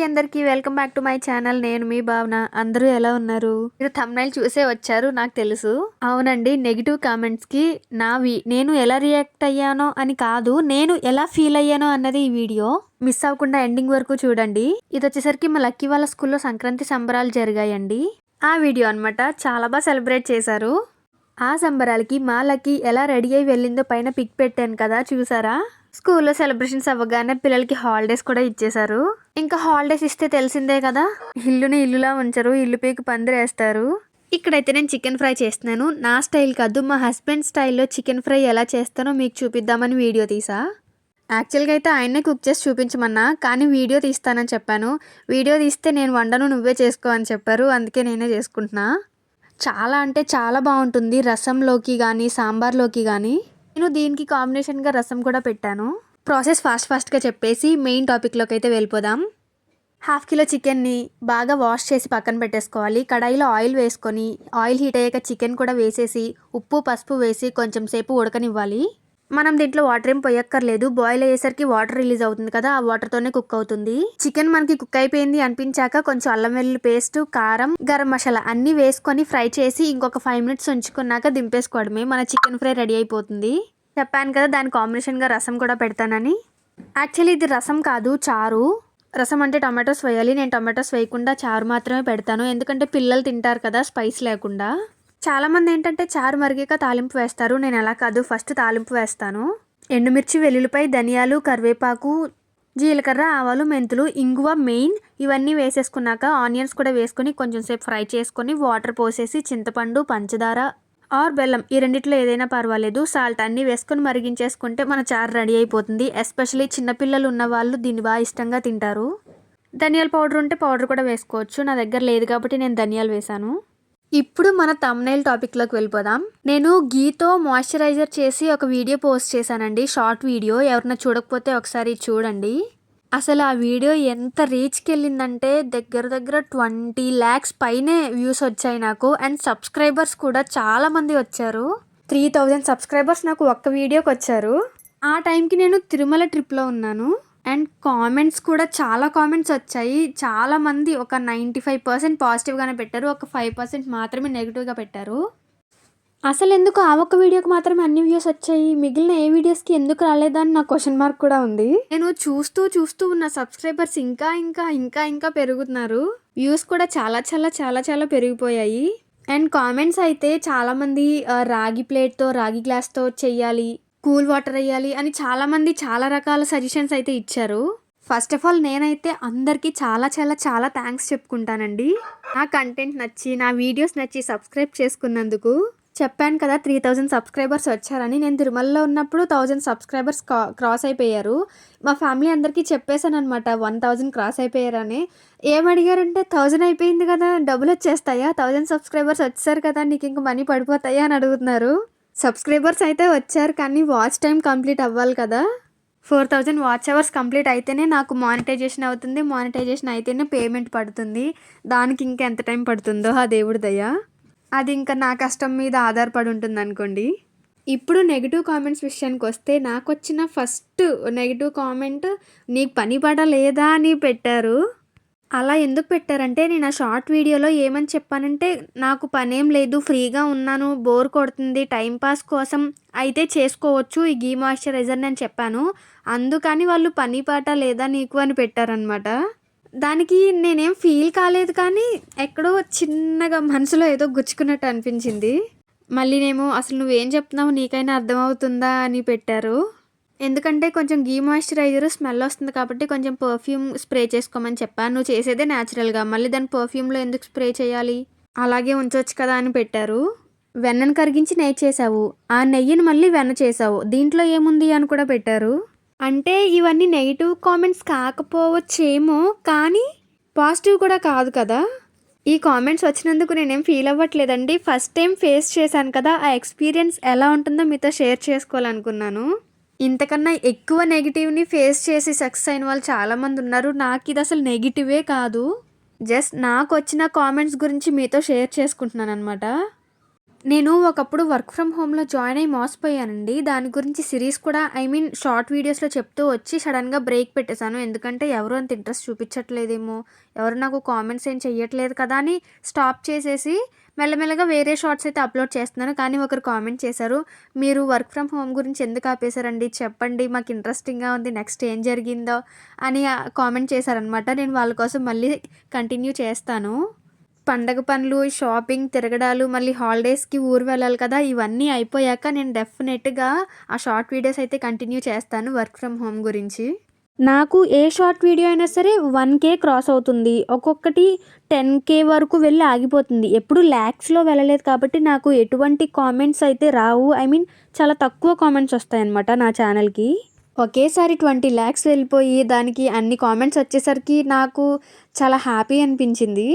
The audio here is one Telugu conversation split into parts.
హాయ్ అందరికీ welcome back to my channel. నేను మీ భావన. అందరూ ఎలా ఉన్నారు? మీరు థంబ్నైల్ చూసే వచ్చారు నాకు తెలుసు. అవునండి, నెగిటివ్ కామెంట్స్కి నేను ఎలా రియాక్ట్ అయ్యానో అని కాదు, నేను ఎలా ఫీల్ అయ్యానో అన్నది ఈ వీడియో. మిస్ అవ్వకుండా ఎండింగ్ వరకు చూడండి. ఇది వచ్చేసరికి మా లక్కీ వాళ్ళ స్కూల్లో సంక్రాంతి సంబరాలు జరిగాయండి. ఆ వీడియో అనమాట. చాలా బాగా సెలబ్రేట్ చేశారు. ఆ సంబరాలకి మా లక్కీ ఎలా రెడీ అయి వెళ్ళిందో పైన పిక్ పెట్టాను కదా, చూసారా? స్కూల్లో సెలబ్రేషన్స్ అవ్వగానే పిల్లలకి హాలిడేస్ కూడా ఇచ్చేశారు. ఇంకా హాలిడేస్ ఇస్తే తెలిసిందే కదా, ఇల్లుని ఇల్లులా ఉంచరు, ఇల్లు పీకి పందిరేస్తారు. ఇక్కడైతే నేను చికెన్ ఫ్రై చేస్తున్నాను. నా స్టైల్ కాదు, మా హస్బెండ్ స్టైల్లో చికెన్ ఫ్రై ఎలా చేస్తానో మీకు చూపిద్దామని వీడియో తీసా. యాక్చువల్గా అయితే ఆయన్నే కుక్ చేసి చూపించమన్నా, కానీ వీడియో తీస్తానని చెప్పాను. వీడియో తీస్తే నేను వండను, నువ్వే చేసుకో అని చెప్పారు. అందుకే నేనే చేసుకుంటున్నా. చాలా అంటే చాలా బాగుంటుంది రసంలోకి కానీ సాంబార్లోకి కానీ. నేను దీనికి కాంబినేషన్గా రసం కూడా పెట్టాను. ప్రాసెస్ ఫాస్ట్గా చెప్పేసి మెయిన్ టాపిక్లోకి అయితే వెళ్ళిపోదాం. 1/2 కిలో చికెన్ని బాగా వాష్ చేసి పక్కన పెట్టేసుకోవాలి. కడాయిలో ఆయిల్ వేసుకొని, ఆయిల్ హీట్ అయ్యాక చికెన్ కూడా వేసేసి ఉప్పు పసుపు వేసి కొంచెం సేపు ఉడకనివ్వాలి. మనం దీంట్లో వాటర్ ఏం పోయక్కర్లేదు. బాయిల్ అయ్యేసరికి వాటర్ రిలీజ్ అవుతుంది కదా, ఆ వాటర్తోనే కుక్ అవుతుంది. చికెన్ మనకి కుక్ అయిపోయింది అనిపించాక కొంచెం అల్లం వెల్లుల్లి పేస్ట్, కారం, గరం మసాలా అన్నీ వేసుకొని ఫ్రై చేసి ఇంకొక 5 మినిట్స్ ఉంచుకున్నాక దింపేసుకోవడమే. మన చికెన్ ఫ్రై రెడీ అయిపోతుంది. చెప్పాను కదా దాని కాంబినేషన్గా రసం కూడా పెడతానని. యాక్చువల్లీ ఇది రసం కాదు, చారు. రసం అంటే టమాటోస్ వేయాలి. నేను టమాటోస్ వేయకుండా చారు మాత్రమే పెడతాను, ఎందుకంటే పిల్లలు తింటారు కదా స్పైస్ లేకుండా. చాలామంది ఏంటంటే చారు మరిగాక తాలింపు వేస్తారు. నేను అలా కాదు, ఫస్ట్ తాలింపు వేస్తాను. ఎండుమిర్చి, వెల్లుల్లిపాయ, ధనియాలు, కరివేపాకు, జీలకర్ర, ఆవాలు, మెంతులు, ఇంగువ మెయిన్. ఇవన్నీ వేసేసుకున్నాక ఆనియన్స్ కూడా వేసుకొని కొంచెం సేపు ఫ్రై చేసుకొని వాటర్ పోసేసి చింతపండు, పంచదార ఆర్ బెల్లం ఈ రెండిట్లో ఏదైనా పర్వాలేదు, సాల్ట్ అన్నీ వేసుకొని మరిగించేసుకుంటే మన చారు రెడీ అయిపోతుంది. ఎస్పెషలీ చిన్నపిల్లలు ఉన్న వాళ్ళు దీన్ని బాగా ఇష్టంగా తింటారు. ధనియాల పౌడర్ ఉంటే పౌడర్ కూడా వేసుకోవచ్చు. నా దగ్గర లేదు కాబట్టి నేను ధనియాలు వేసాను. ఇప్పుడు మన థంబ్నైల్ టాపిక్లోకి వెళ్ళిపోదాం. నేను గీతో మాయిశ్చరైజర్ చేసి ఒక వీడియో పోస్ట్ చేశానండి, షార్ట్ వీడియో. ఎవరైనా చూడకపోతే ఒకసారి చూడండి. అసలు ఆ వీడియో ఎంత రీచ్కి వెళ్ళిందంటే దగ్గర 20 lakhs పైనే వ్యూస్ వచ్చాయి నాకు. అండ్ సబ్స్క్రైబర్స్ కూడా చాలామంది వచ్చారు. 3000 సబ్స్క్రైబర్స్ నాకు ఒక్క వీడియోకి వచ్చారు. ఆ టైంకి నేను తిరుమల ట్రిప్లో ఉన్నాను. అండ్ కామెంట్స్ కూడా చాలా కామెంట్స్ వచ్చాయి. చాలామంది ఒక 95% పాజిటివ్గానే పెట్టారు, ఒక 5% మాత్రమే నెగిటివ్గా పెట్టారు. అసలు ఎందుకు ఆ ఒక్క వీడియోకి మాత్రమే అన్ని వ్యూస్ వచ్చాయి, మిగిలిన ఏ వీడియోస్కి ఎందుకు రాలేదని నా క్వశ్చన్ మార్క్ కూడా ఉంది. నేను చూస్తూ ఉన్న సబ్స్క్రైబర్స్ ఇంకా పెరుగుతున్నారు. వ్యూస్ కూడా చాలా పెరిగిపోయాయి. అండ్ కామెంట్స్ అయితే చాలామంది రాగి ప్లేట్తో, రాగి గ్లాస్తో చెయ్యాలి, కూల్ వాటర్ వేయాలి అని చాలామంది చాలా రకాల సజెషన్స్ అయితే ఇచ్చారు. ఫస్ట్ ఆఫ్ ఆల్ నేనైతే అందరికీ చాలా థ్యాంక్స్ చెప్పుకుంటానండి. నా కంటెంట్ నచ్చి, నా వీడియోస్ నచ్చి సబ్స్క్రైబ్ చేసుకున్నందుకు. చెప్పాను కదా 3000 సబ్స్క్రైబర్స్ వచ్చారని. నేను తిరుమలలో ఉన్నప్పుడు 1000 సబ్స్క్రైబర్స్ క్రాస్ అయిపోయారు. మా ఫ్యామిలీ అందరికీ చెప్పేశాను అనమాట 1000 క్రాస్ అయిపోయారని. ఏమడిగారంటే 1000 అయిపోయింది కదా, డబ్బులు వచ్చేస్తాయా, 1000 సబ్స్క్రైబర్స్ వచ్చారు కదా, నీకు ఇంక మనీ పడిపోతాయా అని అడుగుతున్నారు. సబ్స్క్రైబర్స్ అయితే వచ్చారు, కానీ వాచ్ టైం కంప్లీట్ అవ్వాలి కదా. 4000 వాచ్ అవర్స్ కంప్లీట్ అయితేనే నాకు మానిటైజేషన్ అవుతుంది. మానిటైజేషన్ అయితేనే పేమెంట్ పడుతుంది. దానికి ఇంకా ఎంత టైం పడుతుందో ఆ దేవుడి దయ. అది ఇంకా నా కష్టం మీద ఆధారపడి ఉంటుంది అనుకోండి. ఇప్పుడు నెగిటివ్ కామెంట్స్ విషయానికి వస్తే, నాకు వచ్చిన ఫస్ట్ నెగిటివ్ కామెంట్ నీకు పని పడలేదా అని పెట్టారు. అలా ఎందుకు పెట్టారంటే, నేను ఆ షార్ట్ వీడియోలో ఏమని చెప్పానంటే, నాకు పనేం లేదు, ఫ్రీగా ఉన్నాను, బోర్ కొడుతుంది, టైంపాస్ కోసం అయితే చేసుకోవచ్చు ఈ గీ మాయిశ్చరైజర్ని అని చెప్పాను. అందుకని వాళ్ళు పని పాట లేదా నీకు అని పెట్టారనమాట. దానికి నేనేం ఫీల్ కాలేదు, కానీ ఎక్కడో చిన్నగా మనసులో ఏదో గుచ్చుకున్నట్టు అనిపించింది. మళ్ళీనేమో అసలు నువ్వేం చెప్తున్నావు, నీకైనా అర్థమవుతుందా అని పెట్టారు. ఎందుకంటే కొంచెం గీ మాయిశ్చరైజర్ స్మెల్ వస్తుంది కాబట్టి కొంచెం పర్ఫ్యూమ్ స్ప్రే చేసుకోమని చెప్పాను. నువ్వు చేసేదే న్యాచురల్గా, మళ్ళీ దాని పర్ఫ్యూమ్లో ఎందుకు స్ప్రే చేయాలి, అలాగే ఉంచవచ్చు కదా అని పెట్టారు. వెన్నను కరిగించి నెయ్యి చేసావు, ఆ నెయ్యిని మళ్ళీ వెన్న చేసావు, దీంట్లో ఏముంది అని కూడా పెట్టారు. అంటే ఇవన్నీ నెగిటివ్ కామెంట్స్ కాకపోవచ్చేమో, కానీ పాజిటివ్ కూడా కాదు కదా. ఈ కామెంట్స్ వచ్చినందుకు నేనేం ఫీల్ అవ్వట్లేదండి. ఫస్ట్ టైం ఫేస్ చేశాను కదా, ఆ ఎక్స్పీరియన్స్ ఎలా ఉంటుందో మీతో షేర్ చేసుకోవాలనుకున్నాను. ఇంతకన్నా ఎక్కువ నెగిటివ్ని ఫేస్ చేసి సక్సెస్ అయిన వాళ్ళు చాలామంది ఉన్నారు. నాకు ఇది అసలు నెగిటివే కాదు, జస్ట్ నాకు వచ్చిన కామెంట్స్ గురించి మీతో షేర్ చేసుకుంటున్నాను అనమాట. నేను ఒకప్పుడు వర్క్ ఫ్రమ్ హోమ్‌లో జాయిన్ అయ్యి మోసపోయానండి. దాని గురించి సిరీస్ కూడా షార్ట్ వీడియోస్‌లో చెప్తూ వచ్చి సడెన్‌గా బ్రేక్ పెట్టేసాను. ఎందుకంటే ఎవరు అంత ఇంట్రెస్ట్ చూపించట్లేదేమో, ఎవరు నాకు కామెంట్స్ ఏం చెయ్యట్లేదు కదా అని స్టాప్ చేసేసి మెల్లమెల్లగా వేరే షార్ట్స్ అయితే అప్‌లోడ్ చేస్తున్నాను. కానీ ఒకరు కామెంట్ చేశారు, "మీరు వర్క్ ఫ్రమ్ హోమ్ గురించి ఎందుకు ఆపేసారండి? చెప్పండి. మాకు ఇంట్రెస్టింగ్‌గా ఉంది. నెక్స్ట్ ఏం జరిగిందో" అని కామెంట్ చేశారనమాట. నేను వాళ్ళ కోసం మళ్ళీ కంటిన్యూ చేస్తాను. పండగ పనులు, షాపింగ్, తిరగడాలు, మళ్ళీ హాలిడేస్‌కి ఊరు వెళ్ళాలి కదా! ఇవన్నీ అయిపోయాక నేను డెఫినెట్‌గా ఆ షార్ట్ వీడియోస్ అయితే కంటిన్యూ చేస్తాను వర్క్ ఫ్రమ్ హోమ్ గురించి. నాకు ఏ షార్ట్ వీడియో అయినా సరే 1,000 క్రాస్ అవుతుంది. ఒక్కొక్కటి 10,000 వరకు వెళ్ళి ఆగిపోతుంది. ఎప్పుడు లాక్స్‌లో వెళ్ళలేదు కాబట్టి నాకు ఎటువంటి కామెంట్స్ అయితే రావు. చాలా తక్కువ కామెంట్స్ వస్తాయన్నమాట నా ఛానల్‌కి. ఒకేసారి 20,00,000 వెళ్ళిపోయి దానికి అన్ని కామెంట్స్ వచ్చేసరికి నాకు చాలా హ్యాపీ అనిపించింది.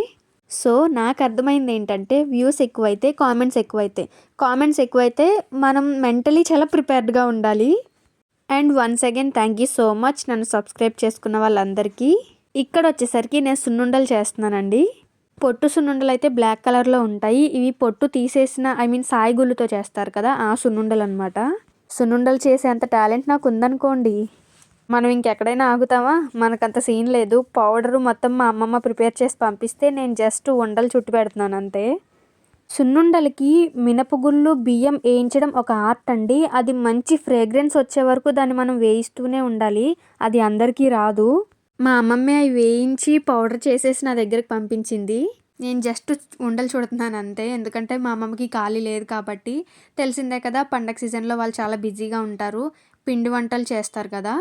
సో, నాకర్థమైందేంటంటే వ్యూస్ ఎక్కువైతే, కామెంట్స్ ఎక్కువైతే మనం మెంటలీ చాలా ప్రిపేర్డ్‌గా ఉండాలి. And once again thank you so much నన్ను సబ్స్క్రైబ్ చేసుకున్న వాళ్ళందరికీ. ఇక్కడొచ్చేసరికి నేను సున్నుండలు చేస్తున్నానండి. పొట్టు సున్నుండలైతే బ్లాక్ కలర్‌లో ఉంటాయి. ఇవి పొట్టు తీసేసిన సాయి గుళ్ళుతో చేస్తారు కదా! ఆ సున్నుండలనమాట. సున్నుండలు చేసేంత టాలెంట్ నాకుందనుకోండి. మనం ఇంకెక్కడైనా ఆగుతామా? మనకంత సీన్ లేదు. పౌడరు మొత్తం మా అమ్మమ్మ ప్రిపేర్ చేసి పంపిస్తే నేను జస్ట్ ఉండలు చుట్టి పెడుతున్నాను అంతే. సున్నుండలకి మినపగుళ్ళు, బియ్యం ఏయించడం ఒక ఆర్ట్ అండి. అది మంచి ఫ్రేగ్రెన్స్ వచ్చే వరకు దాన్ని మనం వేయిస్తూనే ఉండాలి. అది అందరికీ రాదు. మా అమ్మమ్మే అవి వేయించి పౌడర్ చేసేసి నా దగ్గరికి పంపించింది. నేను జస్ట్ ఉండలు చుడుతున్నాను అంతే. ఎందుకంటే మా అమ్మమ్మకి ఖాళీ లేదు కాబట్టి. తెలిసిందే కదా! పండగ సీజన్‌లో వాళ్ళు చాలా బిజీగా ఉంటారు. పిండి వంటలు చేస్తారు కదా!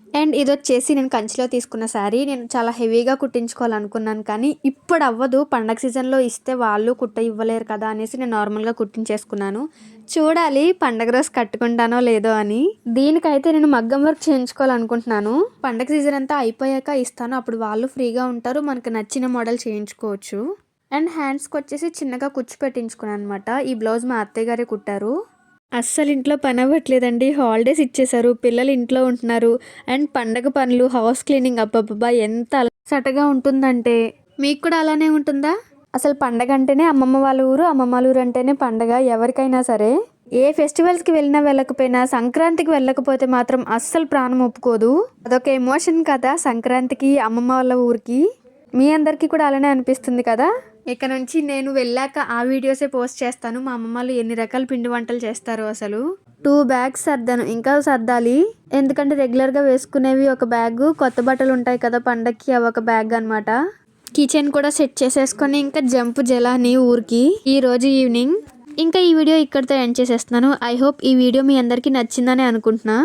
అండ్ ఇదొచ్చేసి నేను కంచిలో తీసుకున్న శారీ. నేను చాలా హెవీగా కుట్టించుకోవాలనుకున్నాను కానీ ఇప్పుడు అవ్వదు. పండగ సీజన్‌లో ఇస్తే వాళ్ళు ఇవ్వలేరు కదా అనేసి నేను నార్మల్‌గా కుట్టించేసుకున్నాను. చూడాలి పండగ రోజు కట్టుకుంటానో లేదో అని. దీనికైతే నేను మగ్గం వర్క్ చేయించుకోవాలనుకుంటున్నాను. పండగ సీజన్ అంతా అయిపోయాక ఇస్తాను. అప్పుడు వాళ్ళు ఫ్రీగా ఉంటారు. మనకు నచ్చిన మోడల్ చేయించుకోవచ్చు. అండ్ హ్యాండ్స్‌కొచ్చేసి చిన్నగా కుచ్చు పెట్టించుకున్నాను అనమాట. ఈ బ్లౌజ్ మా అత్తయ్య గారే కుట్టారు. అస్సలు ఇంట్లో పనవ్వట్లేదండి. హాలిడేస్ ఇచ్చేశారు. పిల్లలు ఇంట్లో ఉంటున్నారు. అండ్ పండగ పనులు, హౌస్ క్లీనింగ్ అబ్బబ్బబ్బా! ఎంత అలసటగా ఉంటుందంటే మీకు కూడా అలానే ఉంటుందా? అసలు పండగ అంటేనే అమ్మమ్మ వాళ్ళ ఊరు, అమ్మమ్మ వాళ్ళ ఊరు అంటేనే పండగ ఎవరికైనా సరే. ఏ ఫెస్టివల్స్‌కి వెళ్ళినా వెళ్ళకపోయినా సంక్రాంతికి వెళ్ళకపోతే మాత్రం అస్సలు ప్రాణం ఒప్పుకోదు. అదొక ఎమోషన్ కదా సంక్రాంతికి అమ్మమ్మ వాళ్ళ ఊరికి. మీ అందరికీ కూడా అలానే అనిపిస్తుంది కదా! ఇక నుంచి నేను వెళ్ళాక ఆ వీడియోసే పోస్ట్ చేస్తాను. మా అమ్మమ్మలు ఎన్ని రకాల పిండి వంటలు చేస్తారో అసలు. 2 బ్యాగ్స్ సర్దాను. ఇంకా సర్దాలి. ఎందుకంటే రెగ్యులర్‌గా వేసుకునేవి ఒక బ్యాగు, కొత్త బట్టలు ఉంటాయి కదా పండక్కి అవి ఒక బ్యాగ్ అనమాట. కిచెన్ కూడా సెట్ చేసేసుకొని ఇంకా జంపు జలాని ఊరికి ఈరోజు ఈవినింగ్. ఇంకా ఈ వీడియో ఇక్కడితో ఎండ్ చేసేస్తున్నాను. ఐ హోప్ ఈ వీడియో మీ అందరికీ నచ్చిందని అనుకుంటున్నా.